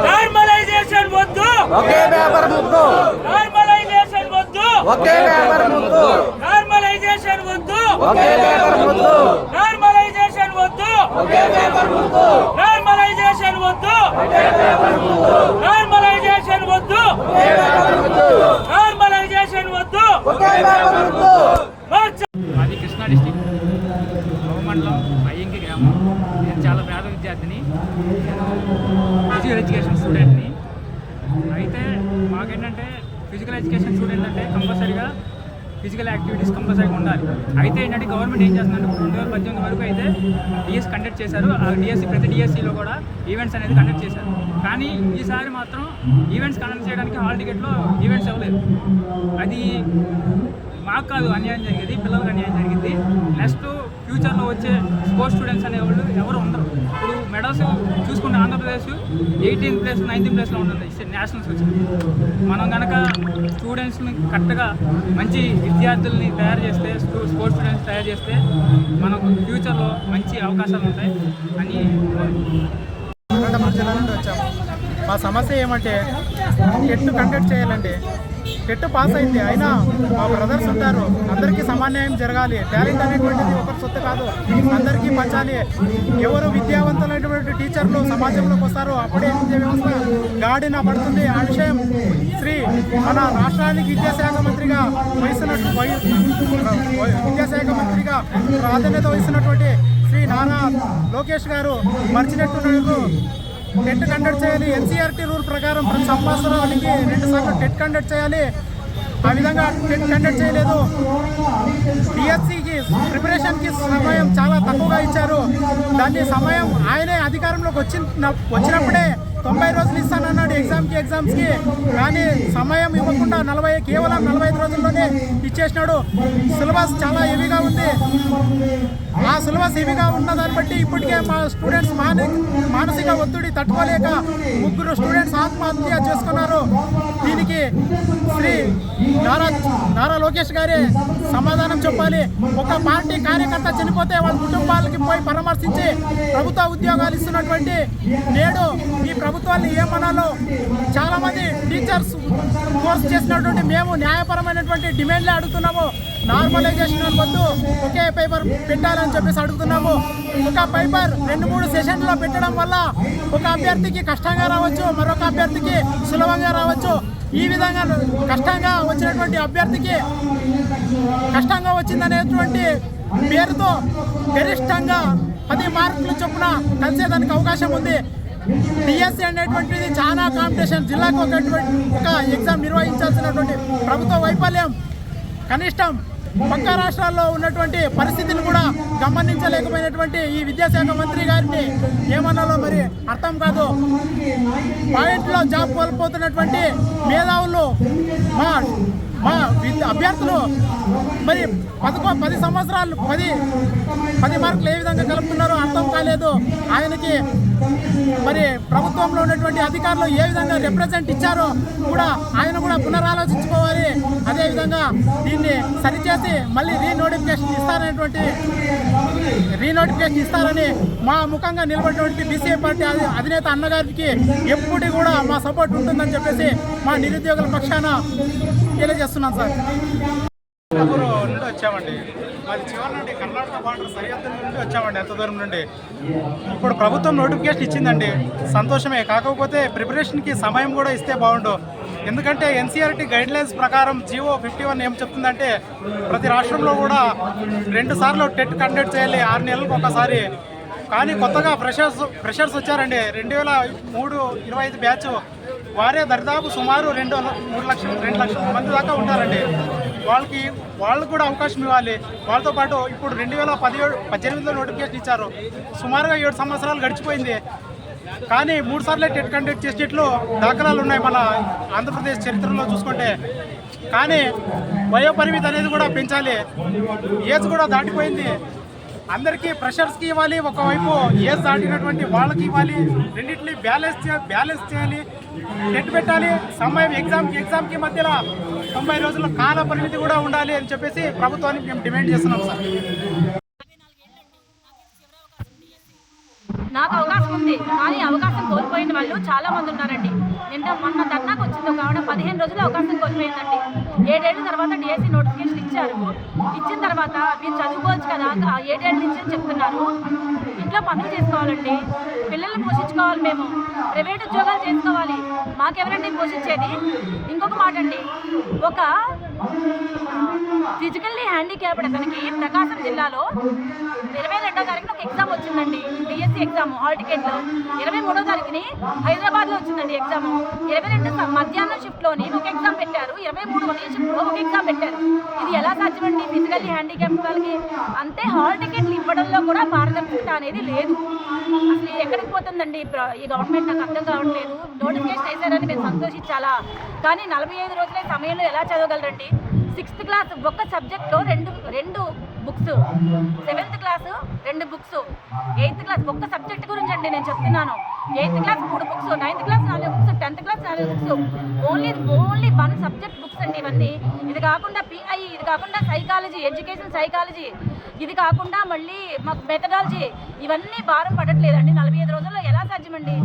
Normalisation వద్దు, ఒకే paper ముద్దు. Normalisation వద్దు, ఒకే పేపర్ ముద్దు. నార్మలైజేషన్ వద్దు, ఒకే పేపర్ ముద్దు. నార్మలైజేషన్ వద్దు, ఒకే పేపర్ ముద్దు. నార్మలైజేషన్ వద్దు, ఒకే పేపర్ ముద్దు. నార్మలైజేషన్ వద్దు, ఒకే పేపర్ ముద్దు. నార్మలైజేషన్ వద్దు. ఒకే పేపర్ ముద్దు. మాది కృష్ణా డిస్టిక్ మండలం అయ్యంకి గ్రామం. నేను చాలా పేద విద్యార్థిని, నేను ఫిజికల్ ఎడ్యుకేషన్ స్టూడెంట్ని. అయితే మాకేంటంటే ఫిజికల్ ఎడ్యుకేషన్ స్టూడెంట్ అంటే కంపల్సరీగా ఫిజికల్ యాక్టివిటీస్ కంపల్సరీగా ఉండాలి. అయితే ఏంటంటే గవర్నమెంట్ ఏం చేస్తుందంటే 2018 వరకు అయితే డిఎస్ కండక్ట్ చేశారు. ఆ డిఎస్సి ప్రతి డిఎస్సిలో కూడా ఈవెంట్స్ అనేది కండక్ట్ చేశారు. కానీ ఈసారి మాత్రం ఈవెంట్స్ కండక్ట్ చేయడానికి హాల్ టికెట్లో ఈవెంట్స్ ఇవ్వలేదు. అది మాకు కాదు అన్యాయం జరిగేది, పిల్లలకు అన్యాయం జరిగింది. నెక్స్ట్ ఫ్యూచర్లో వచ్చే స్పోర్ట్స్ స్టూడెంట్స్ అనేవాళ్ళు ఎవరు ఉండరు. ఇప్పుడు మెడల్స్ చూసుకుంటే ఆంధ్రప్రదేశ్ 18th ప్లేస్ 19th ప్లేస్లో ఉంటుంది నేషనల్స్ వచ్చి. మనం కనుక స్టూడెంట్స్ని కరెక్ట్గా మంచి విద్యార్థుల్ని తయారు చేస్తే, స్పోర్ట్స్ స్టూడెంట్స్ తయారు చేస్తే మనకు ఫ్యూచర్లో మంచి అవకాశాలు ఉంటాయి అని. అనంతపురం జిల్లా నుండి వచ్చాము. మా సమస్య ఏమంటే టెట్ కండక్ట్ చేయాలండి. టెట్ పాస్ అయింది, అయినా మా బ్రదర్స్ ఉంటారు, అందరికీ సమాన్యాయం జరగాలి. టాలెంట్ అనేటువంటిది ఒకరి సొత్తు కాదు, అందరికీ పంచాలి. ఎవరు విద్యావంతులైనటువంటి టీచర్లు సమాజంలోకి వస్తారో అప్పుడే విద్యా వ్యవస్థ గాడిన పడుతుంది. ఆ విషయం మన రాష్ట్రానికి విద్యాశాఖ మంత్రిగా విద్యాశాఖ మంత్రిగా ప్రాధాన్యత వహిస్తున్నటువంటి శ్రీ నారా లోకేష్ గారు మర్చినట్టున్నారు. టెట్ కండక్ట్ చేయాలి. ఎన్సీఆర్టీ రూల్ ప్రకారం ప్రతి సంవత్సరానికి 2 సార్లు టెట్ కండక్ట్ చేయాలి. ఆ విధంగా టెట్ కండక్ట్ చేయలేదు. డిఎస్సికి ప్రిపరేషన్కి సమయం చాలా తక్కువగా ఇచ్చారు. దాన్ని సమయం ఆయనే అధికారంలోకి వచ్చినప్పుడే 90 రోజులు ఇస్తానన్నాడు ఎగ్జామ్స్కి. కానీ సమయం ఇవ్వకుండా కేవలం 45 రోజుల్లోనే ఇచ్చేసినాడు. సిలబస్ చాలా హెవీగా ఉంది. ఆ సిలబస్ హెవీగా ఉన్న దాన్ని బట్టి ఇప్పటికే మా స్టూడెంట్స్ మానసిక ఒత్తిడి తట్టుకోలేక 3 స్టూడెంట్స్ ఆత్మహత్య చేసుకున్నారు. దీనికి శ్రీ నారా లోకేష్ గారే సమాధానం చెప్పాలి. ఒక పార్టీ కార్యకర్త చనిపోతే వాళ్ళ కుటుంబాలకి పోయి పరామర్శించి ప్రభుత్వ ఉద్యోగాలు ఇస్తున్నటువంటి నేడు ఈ ప్రభుత్వాన్ని ఏమనాలో చాలామంది టీచర్స్ కోర్స్ చేసినటువంటి మేము న్యాయపరమైనటువంటి డిమాండ్లే అడుగుతున్నాము. నార్మలైజేషన్ వద్దు, ఒకే పేపర్ పెట్టాలని చెప్పేసి అడుగుతున్నాము. ఒక పేపర్ 2-3 సెషన్లో పెట్టడం వల్ల ఒక అభ్యర్థికి కష్టంగా రావచ్చు, మరొక అభ్యర్థికి సులభంగా రావచ్చు. ఈ విధంగా కష్టంగా వచ్చినటువంటి అభ్యర్థికి కష్టంగా వచ్చిందనేటువంటి పేరుతో గరిష్టంగా 10 మార్కులు చొప్పున కలిసేదానికి అవకాశం ఉంది. డిఎస్సి అనేటువంటిది చాలా కాంపిటీషన్. జిల్లాకు ఒక ఎగ్జామ్ నిర్వహించాల్సినటువంటి ప్రభుత్వ వైఫల్యం. కనిష్టం పక్క రాష్ట్రాల్లో ఉన్నటువంటి పరిస్థితిని కూడా గమనించలేకపోయినటువంటి ఈ విద్యాశాఖ మంత్రి గారిని ఏమన్నాలో మరి అర్థం కాదు. పాయింట్లో జాబ్ కోల్పోతున్నటువంటి మేధావులు మా అభ్యర్థులు మరి 10 సంవత్సరాలు 10 మార్కులు ఏ విధంగా కలుపుతున్నారో అర్థం కాలేదు. ఆయనకి మరి ప్రభుత్వంలో ఉన్నటువంటి అధికారులు ఏ విధంగా రిప్రజెంట్ ఇచ్చారో కూడా ఆయన కూడా పునరాలోచించుకోవాలి. అదేవిధంగా దీన్ని సరిచేసి మళ్ళీ రీనోటిఫికేషన్ ఇస్తారని మా ముఖంగా నిలబడినటువంటి బీసీఐ పార్టీ అధినేత అన్నగారికి ఎప్పుడు కూడా మా సపోర్ట్ ఉంటుందని చెప్పేసి మా నిరుద్యోగుల పక్షాన తెలియజేస్తున్నాం సార్. నుండి వచ్చామండి. మాది చివరి నుండి కర్ణాటక బార్డర్ సరిహద్దు నుండి వచ్చామండి. ఎంత దూరం నుండి. ఇప్పుడు ప్రభుత్వం నోటిఫికేషన్ ఇచ్చిందండి, సంతోషమే. కాకపోతే ప్రిపరేషన్కి సమయం కూడా ఇస్తే బాగుండు. ఎందుకంటే ఎన్సీఆర్టీ గైడ్లైన్స్ ప్రకారం జీవో 51 ఏం చెప్తుందంటే ప్రతి రాష్ట్రంలో కూడా 2 సార్లు టెట్ కండక్ట్ చేయాలి, 6 నెలలకు ఒకసారి. కానీ కొత్తగా ఫ్రెషర్స్ వచ్చారండి. 2023-25 బ్యాచ్ వారే దరిదాపు సుమారు 2 లక్షల మంది దాకా ఉంటారండి. వాళ్ళకు కూడా అవకాశం ఇవ్వాలి. వాళ్ళతో పాటు ఇప్పుడు 2018లో నోటిఫికేషన్ ఇచ్చారు. సుమారుగా 7 సంవత్సరాలు గడిచిపోయింది. కానీ 3 సార్లే టెట్ కండక్ట్ చేసేట్లు దాఖలాలు ఉన్నాయి మన ఆంధ్రప్రదేశ్ చరిత్రలో చూసుకుంటే. కానీ వయోపరిమితి అనేది కూడా పెంచాలి. ఏజ్ కూడా దాటిపోయింది. అందరికీ ఫ్రెషర్స్కి ఇవ్వాలి, ఒకవైపు ఏజ్ దాటినటువంటి వాళ్ళకి ఇవ్వాలి. రెండింటిని బ్యాలెన్స్ చేయాలి. టెట్ పెట్టాలి. సమయం ఎగ్జామ్కి మధ్యలో 90 రోజుల కాల పరిమితి కూడా ఉండాలి అని చెప్పేసి ప్రభుత్వానికి మేము డిమాండ్ చేస్తున్నాం సార్. నాకు అవకాశం ఉంది, కానీ అవకాశం కోల్పోయిన వాళ్ళు చాలా మంది ఉన్నారండి. మొన్న ధర్నాకు వచ్చింది ఒక ఆవిడ 15 రోజులు అవకాశం కోల్పోయిందండి. 7 ఏళ్ల తర్వాత డిఎస్సి నోటిఫికేషన్ ఇచ్చారు. ఇచ్చిన తర్వాత మీరు చదువుకోవచ్చు కదా, 7 ఏళ్ళ నుంచి అని చెప్తున్నారు. ఇంట్లో పనులు చేసుకోవాలండి, పిల్లల్ని పోషించుకోవాలి, మేము ప్రైవేట్ ఉద్యోగాలు చేసుకోవాలి, మాకెవరండి పోషించేది? ఇంకొక మాట అండి, ఒక ఫిజికల్లీ హ్యాండిక్యాప్డ్ అతనికి ప్రకాశం జిల్లాలో 22వ తారీఖున ఒక ఎగ్జామ్ వచ్చిందండి, డిఎస్సి ఎగ్జామ్ హాల్ టికెట్లో. 23వ తారీఖుని హైదరాబాద్లో వచ్చిందండి ఎగ్జామ్. 22 మధ్యాహ్నం షిఫ్ట్లోని ఒక ఎగ్జామ్ పెట్టారు, 23 ఉదయం షిఫ్ట్లో ఒక ఎగ్జామ్ పెట్టారు. ఇది ఎలా సాధ్యమండి ఫిజికల్లీ హ్యాండిక్యాప్డ్ వాళ్ళకి? అంతే హాల్ టికెట్లు ఇవ్వడంలో కూడా పారదర్శకత అనేది లేదు. అసలు ఎక్కడికి పోతుందండి ఈ గవర్నమెంట్? నాకు అర్థం కావట్లేదు. నోటిఫికేషన్ వేశారని మేము సంతోషించాలా, కానీ 45 రోజులే సమయంలో ఎలా చదవగలరండి? 6th క్లాస్ ఒక్క సబ్జెక్ట్లో రెండు books, 7th class 2 books, 8th class ఒక్క సబ్జెక్ట్ గురించి అండి నేను చెప్తున్నాను. 8th class 3 books, 9th class 4 books, 10th class 4 books, only 1 subject books అండి ఇవన్నీ. ఇది కాకుండా పిఐ, ఇది కాకుండా సైకాలజీ, ఎడ్యుకేషన్ సైకాలజీ, ఇది కాకుండా మళ్ళీ మాకు మెథడాలజీ, ఇవన్నీ భారం పడట్లేదండి. 45 రోజుల్లో ఎలా సాధ్యమండి?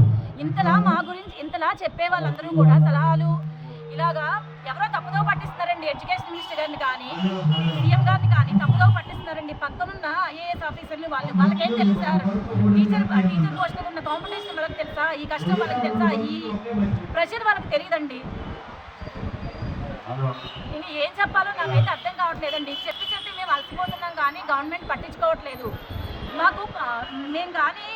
ఇంతలా మా గురించి ఇంతలా చెప్పే వాళ్ళందరూ కూడా సలహాలు ఇలాగా ఎవరో తప్పుదో పట్టిస్తున్నారండి. ఎడ్యుకేషన్ మినిస్టర్ గారిని కానీ సీఎం గారిని కానీ తప్పుదో పట్టిస్తున్నారండి. పక్కనున్న ఐఏఎస్ ఆఫీసర్లు వాళ్ళకేం తెలుసు సార్? టీచర్ పోస్టులకు ఉన్న కాంపిటీషన్ వాళ్ళకి తెలుసా? ఈ కష్టం వాళ్ళకి తెలుసా? ఈ ప్రెషర్ వాళ్ళకి తెలియదండి. నేను ఏం చెప్పాలో నాకైతే అర్థం కావట్లేదండి. చెప్పి మేము అలసిపోతున్నాం కానీ గవర్నమెంట్ పట్టించుకోవట్లేదు. మేము కానీ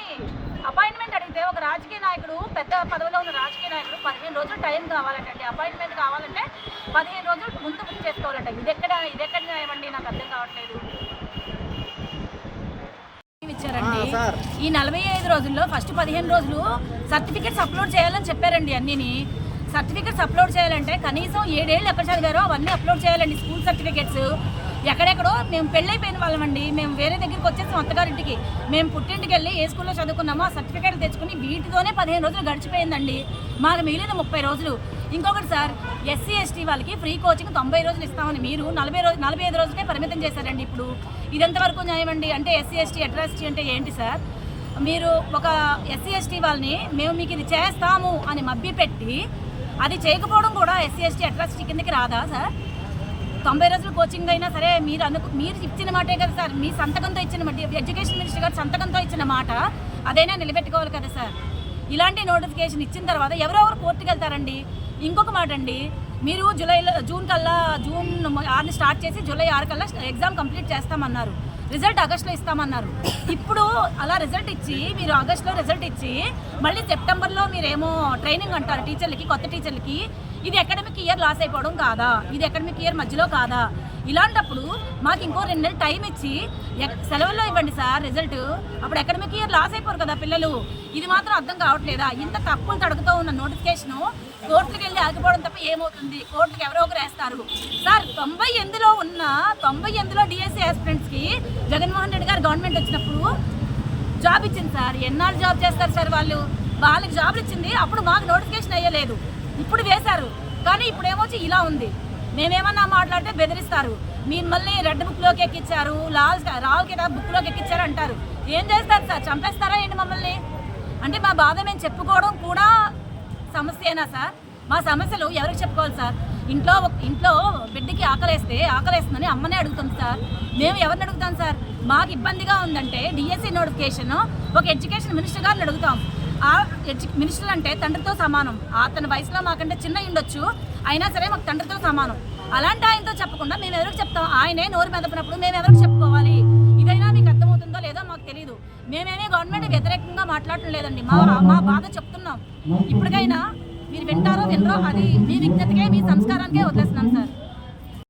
అపాయింట్మెంట్ అడిగితే ఒక రాజకీయ నాయకుడు, పెద్ద పదవిలో ఉన్న రాజకీయ నాయకుడు 15 రోజులు టైం కావాలంటే, అపాయింట్మెంట్ కావాలంటే 15 రోజులు ముందు బుక్ చేసుకోవాలంట. ఇది ఎక్కడ న్యాయమండి? నాకు అర్థం కావట్లేదు. ఇచ్చారండి ఈ 45 రోజుల్లో ఫస్ట్ 15 రోజులు సర్టిఫికెట్స్ అప్లోడ్ చేయాలని చెప్పారండి. అన్నిని సర్టిఫికెట్స్ అప్లోడ్ చేయాలంటే కనీసం 7 ఏళ్ళు ఎక్కడ చదివారో అవన్నీ అప్లోడ్ చేయాలండి. స్కూల్ సర్టిఫికెట్స్ ఎక్కడెక్కడో మేము పెళ్ళైపోయిన వాళ్ళమండి. మేము వేరే దగ్గరికి వచ్చేసి అత్తగారింటికి, మేము పుట్టింటికి వెళ్ళి ఏ స్కూల్లో చదువుకున్నామో ఆ సర్టిఫికేట్లు తెచ్చుకుని వీటితోనే 15 రోజులు గడిచిపోయిందండి. మాకు మిగిలిన 30 రోజులు. ఇంకొకటి సార్, ఎస్సీ ఎస్టీ వాళ్ళకి ఫ్రీ కోచింగ్ 90 రోజులు ఇస్తామని మీరు 45 రోజులకే పరిమితం చేశారండి. ఇప్పుడు ఇది ఎంతవరకు న్యాయమండి? అంటే ఎస్సీ ఎస్టీ అట్రాసిటీ అంటే ఏంటి సార్? మీరు ఒక ఎస్సీ ఎస్టీ వాళ్ళని మేము మీకు ఇది చేస్తాము అని మభ్యపెట్టి అది చేయకపోవడం కూడా ఎస్సీ ఎస్టీ అట్రాసిటీ కిందకి రాదా సార్? 90 రోజులు కోచింగ్ అయినా సరే మీరు ఇచ్చిన మాటే కదా సార్, మీ సంతకంతో ఇచ్చిన మాట, ఎడ్యుకేషన్ మినిస్టర్ గారు సంతకంతో ఇచ్చిన మాట అదైనా నిలబెట్టుకోవాలి కదా సార్. ఇలాంటి నోటిఫికేషన్ ఇచ్చిన తర్వాత ఎవరెవరు కోర్టుకు వెళ్తారండి? ఇంకొక మాట అండి, మీరు జూన్ 6 స్టార్ట్ చేసి జూలై 6 కల్లా ఎగ్జామ్ కంప్లీట్ చేస్తామన్నారు. రిజల్ట్ ఆగస్టులో ఇస్తామన్నారు. ఇప్పుడు అలా రిజల్ట్ ఇచ్చి మీరు ఆగస్టులో రిజల్ట్ ఇచ్చి మళ్ళీ సెప్టెంబర్లో మీరేమో ట్రైనింగ్ అంటారు టీచర్లకి, కొత్త టీచర్లకి. ఇది అకాడమిక్ ఇయర్ లాస్ అయిపోవడం కాదా? ఇది అకాడమిక్ ఇయర్ మధ్యలో కాదా? ఇలాంటప్పుడు మాకు ఇంకో 2 నెలలు టైం ఇచ్చి సెలవుల్లో ఇవ్వండి సార్ రిజల్ట్. అప్పుడు అకాడమిక్ ఇయర్ లాస్ అయిపోరు కదా పిల్లలు. ఇది మాత్రం అర్థం కావట్లేదా? ఇంత తక్కువ తడుగుతూ ఉన్న నోటిఫికేషను కోర్టులకు వెళ్ళి ఆగిపోవడం తప్ప ఏమవుతుంది? కోర్టుకు ఎవరో ఒకరు వేస్తారు సార్. 98లో డిఎస్సీ ఆస్పిరెంట్స్కి జగన్మోహన్ రెడ్డి గారు గవర్నమెంట్ వచ్చినప్పుడు జాబ్ ఇచ్చింది సార్. ఎన్నాళ్ళు జాబ్ చేస్తారు సార్ వాళ్ళకి జాబ్లు ఇచ్చింది. అప్పుడు మాకు నోటిఫికేషన్ అయ్యలేదు, ఇప్పుడు వేశారు. కానీ ఇప్పుడు ఏమొచ్చి ఇలా ఉంది. మేమేమన్నా మాట్లాడితే బెదిరిస్తారు. మిమ్మల్ని రెడ్ బుక్లోకి ఎక్కించారు, రావు కితాబ్ బుక్లోకి ఎక్కించారు అంటారు. ఏం చేస్తారు సార్? చంపేస్తారా ఏంటి మమ్మల్ని? అంటే మా బాధ మేము చెప్పుకోవడం కూడా సమస్యేనా సార్? మా సమస్యలు ఎవరికి చెప్పుకోవాలి సార్? ఇంట్లో బిడ్డకి ఆకలేస్తుందని అమ్మనే అడుగుతాం సార్. మేము ఎవరిని అడుగుతాం సార్? మాకు ఇబ్బందిగా ఉందంటే డిఎస్సీ నోటిఫికేషన్ ఒక ఎడ్యుకేషన్ మినిస్టర్ గారిని అడుగుతాం. ఆ మినిస్టర్ అంటే తండ్రితో సమానం. అతని వయసులో మాకంటే చిన్న ఉండొచ్చు, అయినా సరే మాకు తండ్రితో సమానం. అలాంటి ఆయనతో చెప్పకుండా మేము ఎవరికి చెప్తాం? ఆయనే నోరు మెదపినప్పుడు మేము ఎవరికి చెప్పుకోవాలి? ఇదైనా మీకు అర్థమవుతుందో లేదో మాకు తెలియదు. మేమేమీ గవర్నమెంట్ వ్యతిరేకంగా మాట్లాడటం లేదండి. మా బాధ చెప్తున్నాం. ఇప్పటికైనా మీరు వింటారో వినరో అది మీ విజ్ఞతకే, మీ సంస్కారానికే వదిలేస్తున్నాం సార్.